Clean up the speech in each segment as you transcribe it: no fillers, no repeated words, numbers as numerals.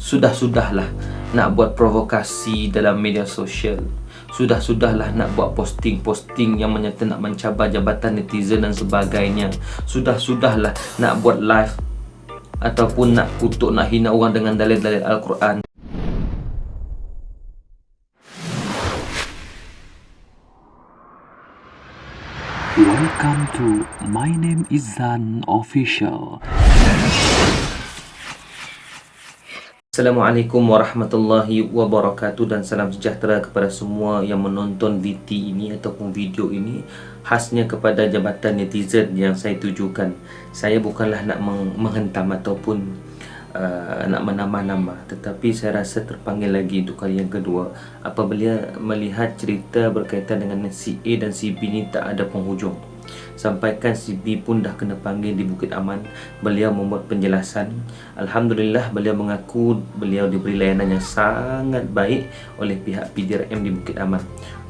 Sudah-sudahlah nak buat provokasi dalam media sosial. Sudah-sudahlah nak buat posting-posting yang menyata nak mencabar jabatan netizen dan sebagainya. Sudah-sudahlah nak buat live ataupun nak kutuk, nak hina orang dengan dalil-dalil Al-Quran. Welcome to My Name is Zan Official. Assalamualaikum warahmatullahi wabarakatuh dan salam sejahtera kepada semua yang menonton VT ini ataupun video ini, khasnya kepada jabatan netizen yang saya tujukan. Saya bukanlah nak menghentam ataupun nak menambah-nambah, tetapi saya rasa terpanggil lagi untuk kali yang kedua apabila melihat cerita berkaitan dengan si A dan si B ni tak ada penghujung. Sampaikan si B pun dah kena panggil di Bukit Aman. Beliau membuat penjelasan. Alhamdulillah, beliau mengaku beliau diberi layanan yang sangat baik oleh pihak PDRM di Bukit Aman.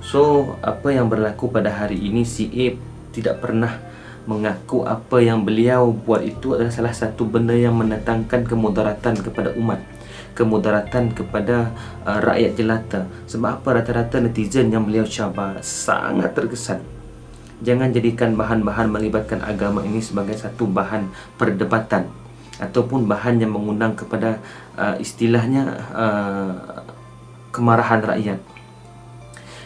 So, apa yang berlaku pada hari ini, si A tidak pernah mengaku apa yang beliau buat itu adalah salah satu benda yang mendatangkan kemudaratan kepada umat, kemudaratan kepada rakyat jelata. Sebab apa? Rata-rata netizen yang beliau cabar sangat terkesan. Jangan jadikan bahan-bahan melibatkan agama ini sebagai satu bahan perdebatan ataupun bahan yang mengundang kepada istilahnya kemarahan rakyat.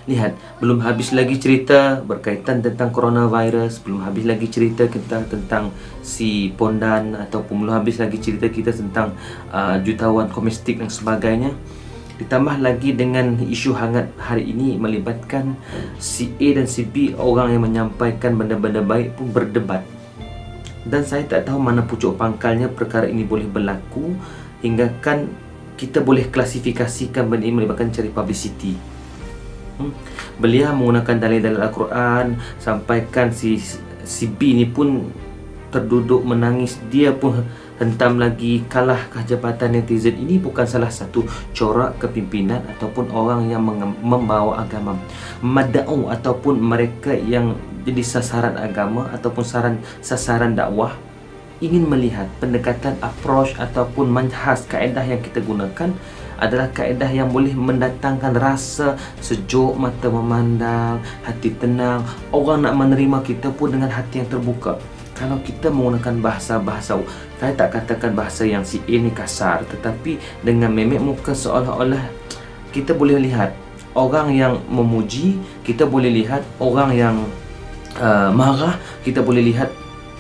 Lihat, belum habis lagi cerita berkaitan tentang coronavirus, belum habis lagi cerita kita tentang si Pondan, ataupun belum habis lagi cerita kita tentang jutawan komestik dan sebagainya. Ditambah lagi dengan isu hangat hari ini melibatkan si A dan si B, orang yang menyampaikan benda-benda baik pun berdebat. Dan saya tak tahu mana pucuk pangkalnya perkara ini boleh berlaku hingga kan kita boleh klasifikasikan benda ini melibatkan cari publicity. Beliau menggunakan dalil-dalil Al-Quran, sampaikan si B ni pun terduduk menangis, dia pun hentam lagi, kalahkah jabatan netizen. Ini bukan salah satu corak kepimpinan ataupun orang yang membawa agama, mad'u ataupun mereka yang jadi sasaran agama ataupun sasaran dakwah ingin melihat pendekatan approach ataupun manhaj, kaedah yang kita gunakan adalah kaedah yang boleh mendatangkan rasa sejuk, mata memandang, hati tenang. Orang nak menerima kita pun dengan hati yang terbuka. Kalau kita menggunakan bahasa-bahasa, saya tak katakan bahasa yang si A ni kasar, tetapi dengan memek muka seolah-olah kita boleh lihat orang yang memuji, kita boleh lihat orang yang marah, kita boleh lihat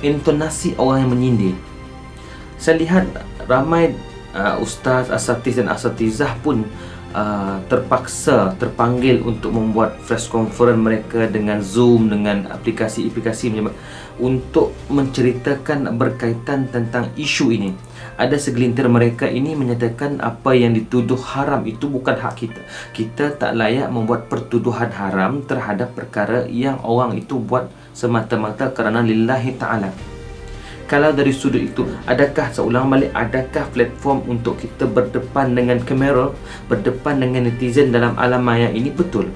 intonasi orang yang menyindir. Saya lihat ramai ustaz, asatiz dan asatizah pun terpanggil untuk membuat press conference mereka dengan Zoom, dengan aplikasi-aplikasi untuk menceritakan berkaitan tentang isu ini. Ada segelintir mereka ini menyatakan apa yang dituduh haram itu bukan hak kita. Kita tak layak membuat pertuduhan haram terhadap perkara yang orang itu buat semata-mata kerana lillahi ta'ala. Kalau dari sudut itu, adakah, saya ulang balik, adakah platform untuk kita berdepan dengan kamera, berdepan dengan netizen dalam alam maya ini? Betul.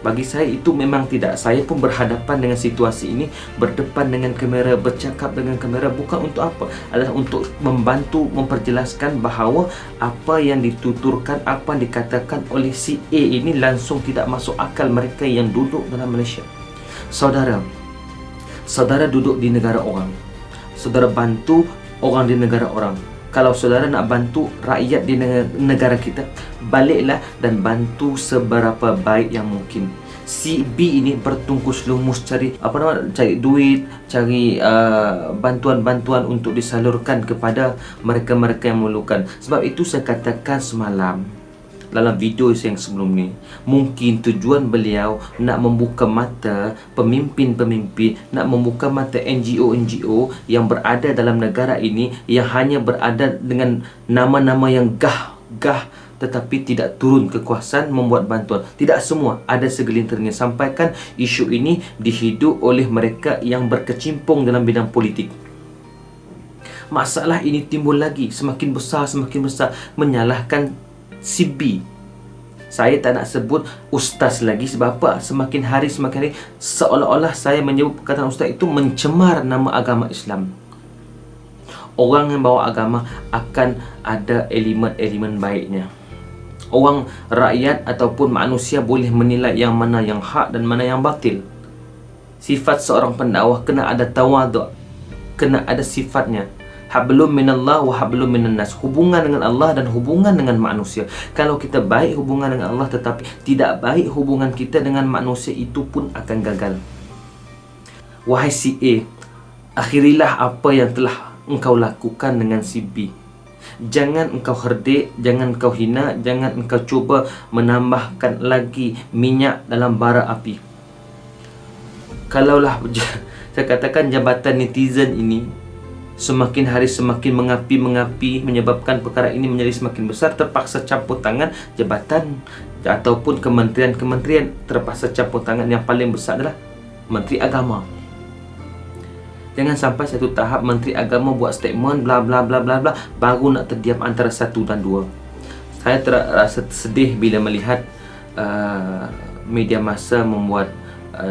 Bagi saya itu memang tidak. Saya pun berhadapan dengan situasi ini, berdepan dengan kamera, bercakap dengan kamera bukan untuk apa? Adalah untuk membantu memperjelaskan bahawa apa yang dituturkan, apa yang dikatakan oleh si A ini langsung tidak masuk akal mereka yang duduk dalam Malaysia. Saudara duduk di negara orang. Saudara bantu orang di negara orang. Kalau saudara nak bantu rakyat di negara kita, baliklah dan bantu seberapa baik yang mungkin. Si B ini bertungkus lumus cari cari duit, cari bantuan-bantuan untuk disalurkan kepada mereka-mereka yang memerlukan. Sebab itu saya katakan semalam dalam video yang sebelum ni, mungkin tujuan beliau nak membuka mata pemimpin-pemimpin, nak membuka mata NGO-NGO yang berada dalam negara ini, yang hanya berada dengan nama-nama yang gah tetapi tidak turun kekuasaan membuat bantuan. Tidak semua, ada segelintirnya. Sampaikan isu ini dihidup oleh mereka yang berkecimpung dalam bidang politik. Masalah ini timbul lagi, semakin besar, menyalahkan si B. Saya tak nak sebut ustaz lagi. Sebab apa? Semakin hari seolah-olah saya menyebut perkataan ustaz itu mencemar nama agama Islam. orang yang bawa agama akan ada elemen-elemen baiknya. Orang rakyat ataupun manusia boleh menilai yang mana yang hak dan mana yang batil. Sifat seorang pendakwah kena ada tawaduk, kena ada sifatnya. Hablum minallah wa hablum minan nas. Hubungan dengan Allah dan hubungan dengan manusia. Kalau kita baik hubungan dengan Allah tetapi tidak baik hubungan kita dengan manusia, itu pun akan gagal. Wahai si A, akhirilah apa yang telah engkau lakukan dengan si B. Jangan engkau herdik, jangan engkau hina, jangan engkau cuba menambahkan lagi minyak dalam bara api. Kalaulah saya katakan jabatan netizen ini semakin hari semakin mengapi, menyebabkan perkara ini menjadi semakin besar, terpaksa campur tangan jabatan ataupun kementerian terpaksa campur tangan. Yang paling besar adalah Menteri Agama. Jangan sampai satu tahap Menteri Agama buat statement bla bla bla bla bla baru nak terdiam antara satu dan dua. Saya terasa sedih bila melihat media massa membuat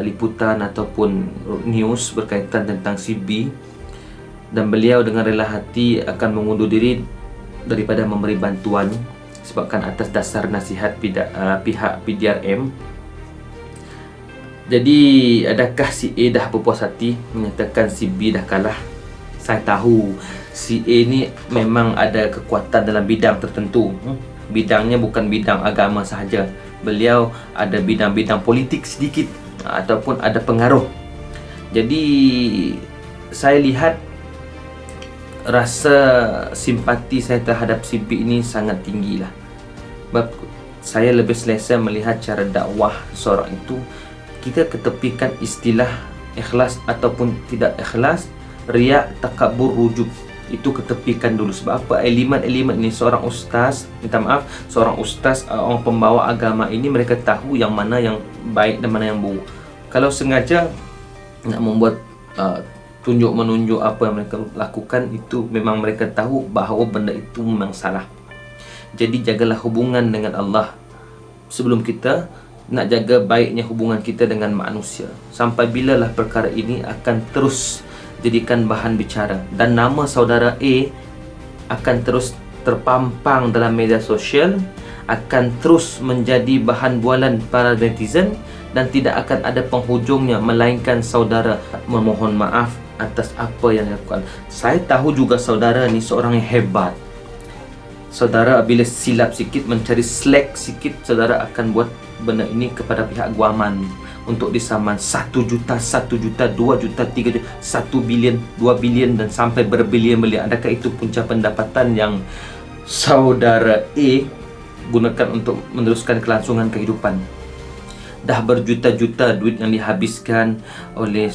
liputan ataupun news berkaitan tentang CB, dan beliau dengan rela hati akan mengundur diri daripada memberi bantuan sebabkan atas dasar nasihat pihak PDRM. Jadi adakah si A dah berpuas hati menyatakan si B dah kalah? Saya tahu si A ni memang ada kekuatan dalam bidang tertentu. Bidangnya bukan bidang agama sahaja. Beliau ada bidang-bidang politik sedikit ataupun ada pengaruh. Jadi saya lihat rasa simpati saya terhadap si B ini sangat tinggi lah. Sebab saya lebih selesa melihat cara dakwah seorang itu. Kita ketepikan istilah ikhlas ataupun tidak ikhlas, riak, takabur, rujub. Itu ketepikan dulu. Sebab apa? Elemen-elemen ini seorang ustaz, seorang ustaz, orang pembawa agama ini, mereka tahu yang mana yang baik dan mana yang buruk. Kalau sengaja nak membuat tunjuk-menunjuk apa yang mereka lakukan, itu memang mereka tahu bahawa benda itu memang salah. Jadi jagalah hubungan dengan Allah sebelum kita nak jaga baiknya hubungan kita dengan manusia. Sampai bilalah perkara ini akan terus jadikan bahan bicara, dan nama saudara A akan terus terpampang dalam media sosial, akan terus menjadi bahan bualan para netizen, dan tidak akan ada penghujungnya melainkan saudara memohon maaf atas apa yang dilakukan. Saya tahu juga saudara ni seorang yang hebat. Saudara bila silap sikit, mencari slack sikit, saudara akan buat benda ini kepada pihak guaman untuk disaman 1 juta, 1 juta, 2 juta, 3 juta, 1 bilion, 2 bilion dan sampai berbilion-bilion. Adakah itu punca pendapatan yang saudara A gunakan untuk meneruskan kelangsungan kehidupan? Dah berjuta-juta duit yang dihabiskan oleh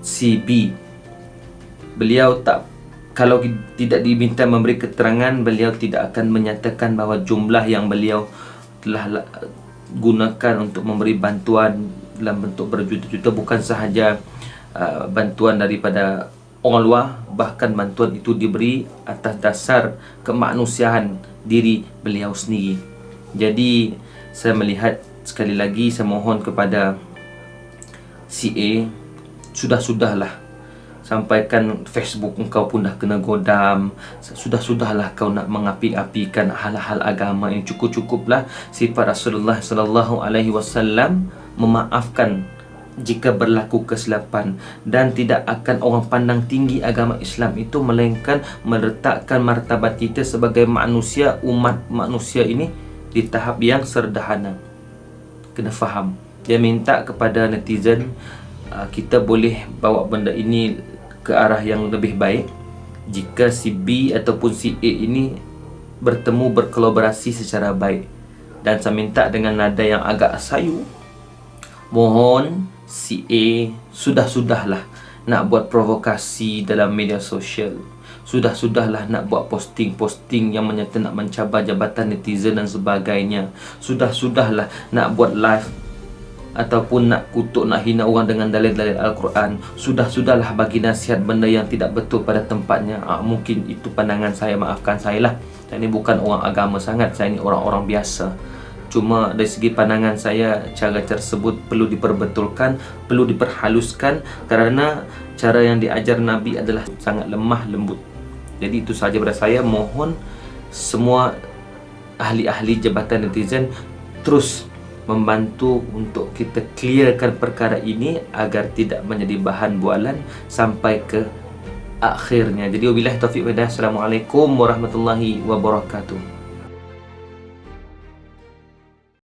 si B. Beliau tak, kalau tidak diminta memberi keterangan, beliau tidak akan menyatakan bahawa jumlah yang beliau telah gunakan untuk memberi bantuan dalam bentuk berjuta-juta bukan sahaja bantuan daripada orang luar, bahkan bantuan itu diberi atas dasar kemanusiaan diri beliau sendiri. Jadi saya melihat, sekali lagi saya mohon kepada si A, sudah-sudahlah. Sampaikan Facebook engkau pun dah kena godam. Sudah-sudahlah kau nak mengapi-apikan hal-hal agama ini. Cukup-cukuplah. Sifat Rasulullah sallallahu alaihi wasallam memaafkan jika berlaku kesilapan, dan tidak akan orang pandang tinggi agama Islam itu melainkan meletakkan martabat kita sebagai manusia, umat manusia ini di tahap yang sederhana. Kena faham. Dia minta kepada netizen, kita boleh bawa benda ini ke arah yang lebih baik jika si B ataupun si A ini bertemu, berkolaborasi secara baik. Dan saya minta dengan nada yang agak sayu, mohon si A sudah-sudahlah nak buat provokasi dalam media sosial. Sudah-sudahlah nak buat posting-posting yang menyata nak mencabar jabatan netizen dan sebagainya. Sudah-sudahlah nak buat live ataupun nak kutuk, nak hina orang dengan dalil-dalil Al-Quran. Sudah-sudahlah bagi nasihat benda yang tidak betul pada tempatnya. Mungkin itu pandangan saya, maafkan saya lah. Saya ni bukan orang agama sangat, saya ni orang-orang biasa. Cuma dari segi pandangan saya, cara tersebut perlu diperbetulkan, perlu diperhaluskan, kerana cara yang diajar Nabi adalah sangat lemah lembut. Jadi itu sahaja daripada saya. Mohon semua ahli-ahli jabatan netizen terus membantu untuk kita clearkan perkara ini agar tidak menjadi bahan bualan sampai ke akhirnya. Jadi wabillahi taufiq wal hidayah. Assalamualaikum warahmatullahi wabarakatuh.